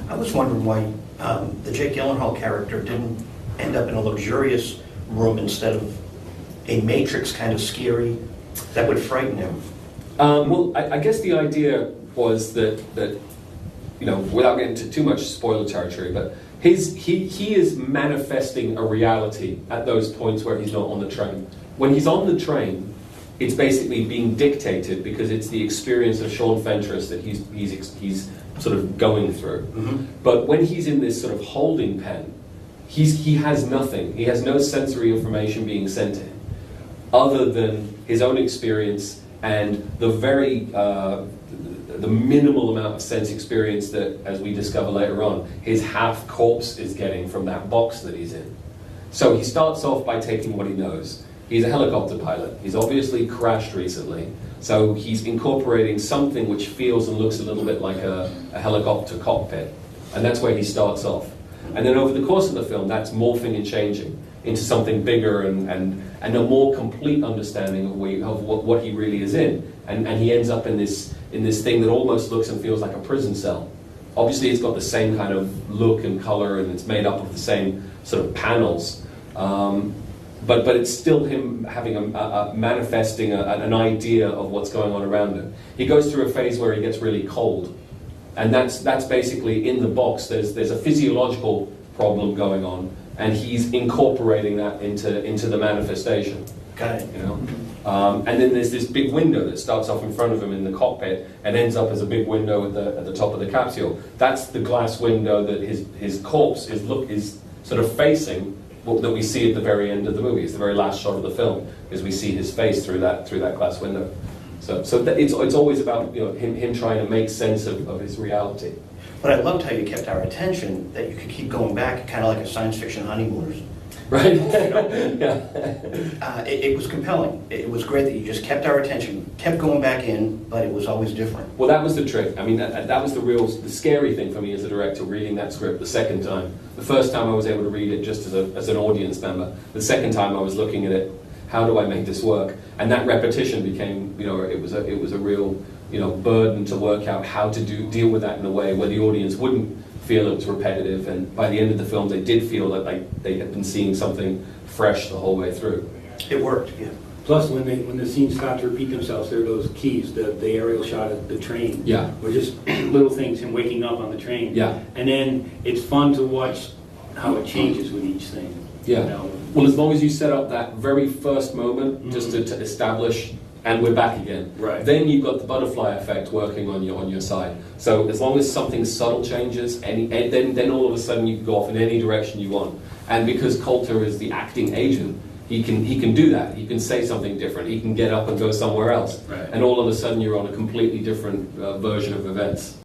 I was wondering why the Jake Gyllenhaal character didn't end up in a luxurious room instead of a Matrix kind of scary that would frighten him. Well, I guess the idea was that you know, without getting into too much spoiler territory, but he is manifesting a reality at those points where he's not on the train. When he's on the train, it's basically being dictated because it's the experience of Sean Fentress that he's sort of going through. Mm-hmm. But when he's in this sort of holding pen, he has nothing. He has no sensory information being sent to him other than his own experience and the very the minimal amount of sense experience that, as we discover later on, his half corpse is getting from that box that he's in. So he starts off by taking what he knows. He's a helicopter pilot. He's obviously crashed recently, so he's incorporating something which feels and looks a little bit like a helicopter cockpit, and that's where he starts off. And then over the course of the film, that's morphing and changing into something bigger and a more complete understanding of what he really is in. And he ends up in this thing that almost looks and feels like a prison cell. Obviously, it's got the same kind of look and color, and it's made up of the same sort of panels. But it's still him having manifesting an idea of what's going on around him. He goes through a phase where he gets really cold, and that's basically in the box. There's a physiological problem going on, and he's incorporating that into the manifestation. Got it. You know, and then there's this big window that starts off in front of him in the cockpit and ends up as a big window at the top of the capsule. That's the glass window that his corpse is sort of facing. That we see at the very end of the movie. It's the very last shot of the film, is we see his face through that glass window. So it's always about, you know, him trying to make sense of his reality. But I loved how you kept our attention, that you could keep going back, kind of like a science fiction honeymooners. Right? Yeah. It was compelling. It was great that you just kept our attention, kept going back in, but it was always different. Well, that was the trick. I mean, that was the scary thing for me as a director, reading that script the second time. The first time I was able to read it just as an audience member. The second time I was looking at it, how do I make this work? And that repetition became, you know, it was a real, you know, burden to work out how to deal with that in a way where the audience wouldn't feel it was repetitive, and by the end of the film they did feel that like they had been seeing something fresh the whole way through. It worked, yeah. Plus, when the scenes start to repeat themselves, there are those keys, the aerial shot of the train. Yeah. Or just little things, him waking up on the train. Yeah. And then it's fun to watch how it changes with each thing. Yeah. You know? Well, as long as you set up that very first moment, just to establish, and we're back again. Right. Then you've got the butterfly effect working on your side. So as long as something subtle changes, then all of a sudden you can go off in any direction you want. And because Coulter is the acting agent, he can do that. He can say something different. He can get up and go somewhere else. Right. And all of a sudden you're on a completely different version of events.